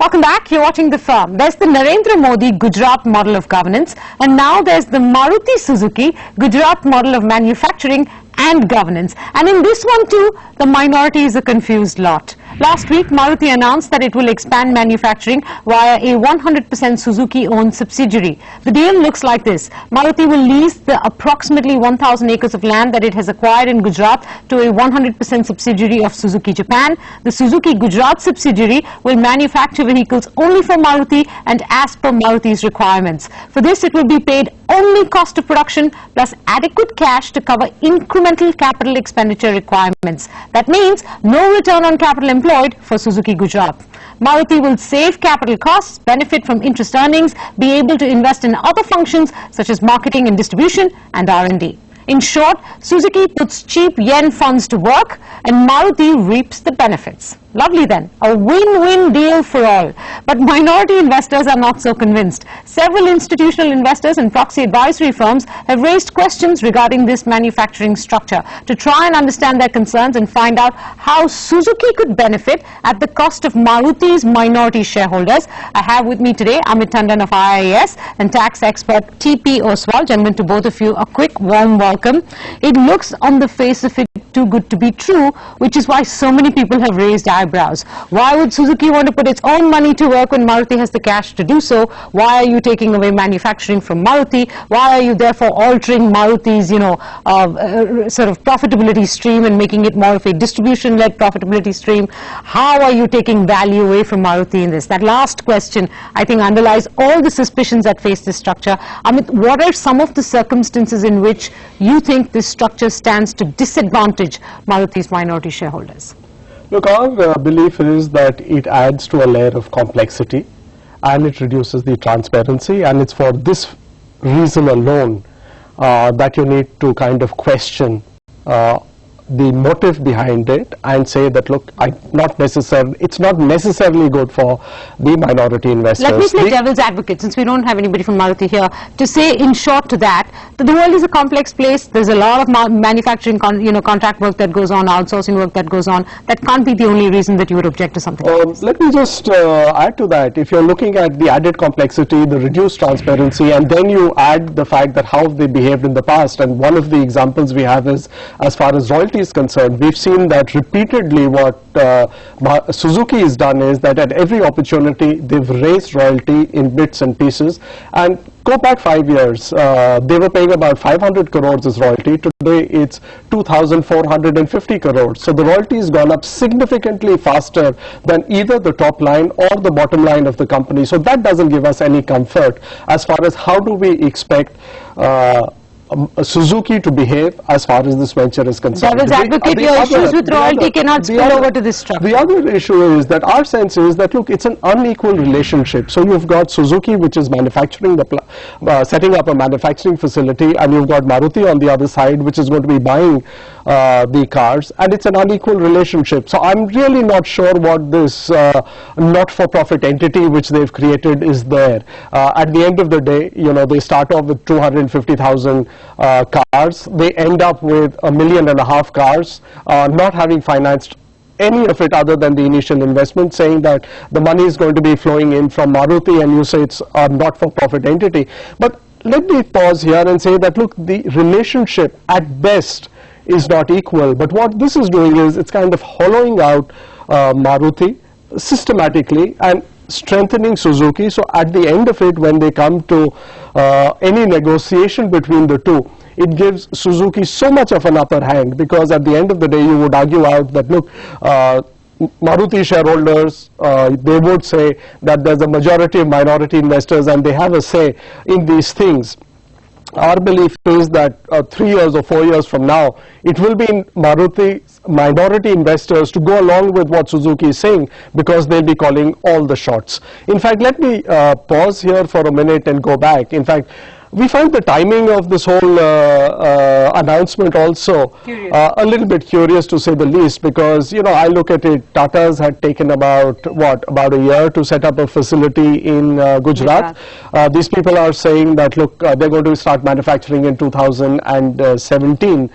Welcome back. You're watching The Firm. There's the Narendra Modi Gujarat model of governance, and now there's the Maruti Suzuki Gujarat model of manufacturing and governance. And in this one too, the minority is a confused lot. Last week, Maruti announced that it will expand manufacturing via a 100% Suzuki-owned subsidiary. The deal looks like this. Maruti will lease the approximately 1,000 acres of land that it has acquired in Gujarat to a 100% subsidiary of Suzuki Japan. The Suzuki Gujarat subsidiary will manufacture vehicles only for Maruti and as per Maruti's requirements. For this, it will be paid only cost of production plus adequate cash to cover incremental capital expenditure requirements. That means no return on capital employed for Suzuki Gujarat. Maruti will save capital costs, benefit from interest earnings, be able to invest in other functions such as marketing and distribution and R&D. In short, Suzuki puts cheap yen funds to work and Maruti reaps the benefits. Lovely then, a win-win deal for all. But minority investors are not so convinced. Several institutional investors and proxy advisory firms have raised questions regarding this manufacturing structure to try and understand their concerns and find out how Suzuki could benefit at the cost of Maruti's minority shareholders. I have with me today Amit Tandon of IIS and tax expert T.P. Oswal. Gentlemen, to both of you, a quick warm welcome. It looks on the face of it too good to be true, which is why so many people have raised eyebrows. Why would Suzuki want to put its own money to work when Maruti has the cash to do so? Why are you taking away manufacturing from Maruti? Why are you therefore altering Maruti's, sort of profitability stream and making it more of a distribution-led profitability stream? How are you taking value away from Maruti in this? That last question, I think, underlies all the suspicions that face this structure. Amit, what are some of the circumstances in which you think this structure stands to disadvantage Maruti's minority shareholders? Look, our belief is that it adds to a layer of complexity and it reduces the transparency, and it's for this reason alone that you need to kind of question the motive behind it and say that, look, it's not necessarily good for the minority investors. Let me play devil's advocate, since we don't have anybody from Maruti here, to say in short to that the world is a complex place. There's a lot of manufacturing contract work that goes on, outsourcing work that goes on. That can't be the only reason that you would object to something like this. Let me just add to that. If you're looking at the added complexity, the reduced transparency, and then you add the fact that how they behaved in the past, and one of the examples we have is, as far as royalty is concerned, we've seen that repeatedly what Suzuki has done is that at every opportunity they've raised royalty in bits and pieces. And go back 5 years, they were paying about 500 crores as royalty. Today it's 2,450 crores. So the royalty has gone up significantly faster than either the top line or the bottom line of the company. So that doesn't give us any comfort as far as how do we expect Suzuki to behave as far as this venture is concerned. Devil's advocate, your issues with royalty cannot spill over to this structure. The other issue is that our sense is that, look, it's an unequal relationship. So you've got Suzuki, which is manufacturing setting up a manufacturing facility, and you've got Maruti on the other side, which is going to be buying the cars, and it's an unequal relationship. So I'm really not sure what this not-for-profit entity which they've created is there. At the end of the day, they start off with 250,000 cars. They end up with 1.5 million cars, not having financed any of it other than the initial investment, saying that the money is going to be flowing in from Maruti, and you say it's a not-for-profit entity. But let me pause here and say that, look, the relationship at best is not equal, but what this is doing is it's kind of hollowing out Maruti systematically and strengthening Suzuki. So at the end of it, when they come to any negotiation between the two, it gives Suzuki so much of an upper hand, because at the end of the day you would argue out that, look, Maruti shareholders, they would say that there's a majority of minority investors and they have a say in these things. Our belief is that 3 years or 4 years from now, it will be in Maruti's minority investors to go along with what Suzuki is saying, because they'll be calling all the shots. In fact, let me pause here for a minute and go back. In fact, we find the timing of this whole announcement also a little bit curious, to say the least, because I look at it, Tata's had taken about a year to set up a facility in Gujarat. These people are saying that, look, they're going to start manufacturing in 2017.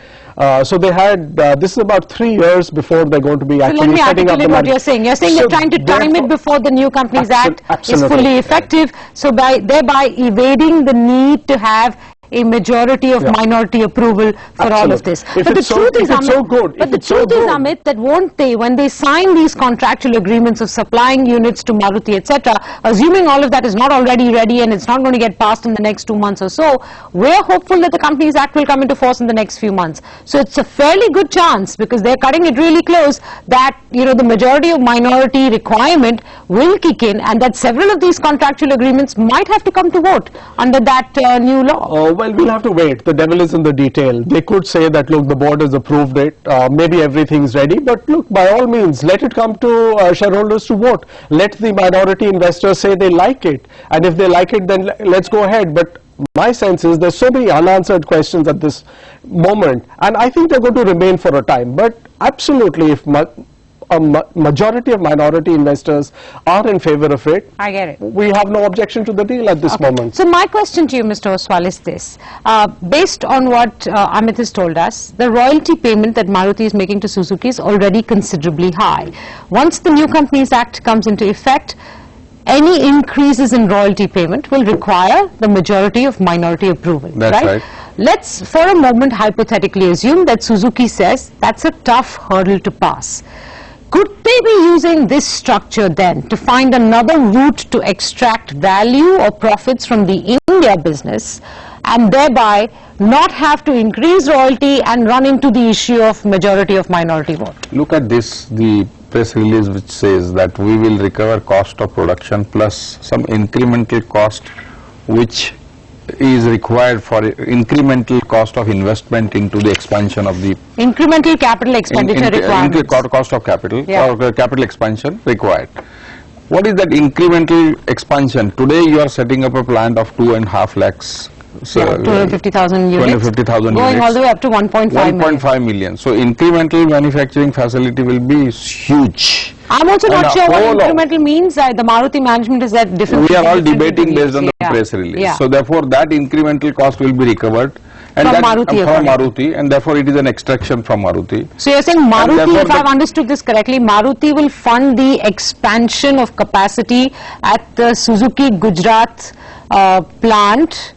So they had, this is about 3 years before they're going to be actually setting up the articulate what you're saying. You're saying they're trying to time it before the New Companies Act is fully effective, so thereby evading the need to have a majority of minority approval for all of this. But the truth is, Amit, that won't they, when they sign these contractual agreements of supplying units to Maruti, etc., assuming all of that is not already ready and it's not going to get passed in the next 2 months or so, we're hopeful that the Companies Act will come into force in the next few months. So it's a fairly good chance, because they're cutting it really close, that, you know, the majority of minority requirement will kick in, and that several of these contractual agreements might have to come to vote under that new law. Well, we'll have to wait. The devil is in the detail. They could say that, look, the board has approved it, maybe everything's ready, but look, by all means, let it come to shareholders to vote. Let the minority investors say they like it, and if they like it, then let's go ahead. But my sense is there's so many unanswered questions at this moment, and I think they're going to remain for a time. But absolutely, if a majority of minority investors are in favor of it, I get it. We have no objection to the deal at this moment. So my question to you, Mr. Oswal, is this. Based on what Amit has told us, the royalty payment that Maruti is making to Suzuki is already considerably high. Once the New Companies Act comes into effect, any increases in royalty payment will require the majority of minority approval. That's right. Let's for a moment hypothetically assume that Suzuki says that's a tough hurdle to pass. Could they be using this structure then to find another route to extract value or profits from the India business, and thereby not have to increase royalty and run into the issue of majority of minority vote? Look at this, the press release which says that we will recover cost of production plus some incremental cost which is required for incremental cost of investment into the expansion of the incremental capital expenditure requirements. Cost of capital or capital expansion required. What is that incremental expansion? Today you are setting up a plant of 2.5 lakhs. So 250,000 units. 250,000 going units. all the way up to 1.5 million. So incremental manufacturing facility will be huge. I'm also not sure what incremental means. The Maruti management is that different. We are all debating based on the press release. So therefore that incremental cost will be recovered. And from Maruti, and therefore it is an extraction from Maruti. So you're saying Maruti, if I've understood this correctly, Maruti will fund the expansion of capacity at the Suzuki Gujarat plant,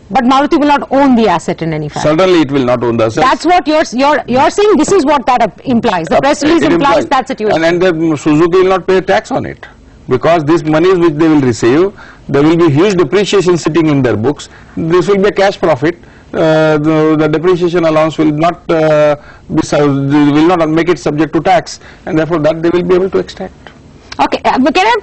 but Maruti will not own the asset in any fashion. Certainly it will not own the asset. That's what you're saying. This is what that implies. The press release implies that's it. And the Suzuki will not pay tax on it, because these monies which they will receive, there will be huge depreciation sitting in their books. This will be a cash profit. The depreciation allowance will not will not make it subject to tax, and therefore that they will be able to extract. Okay, can I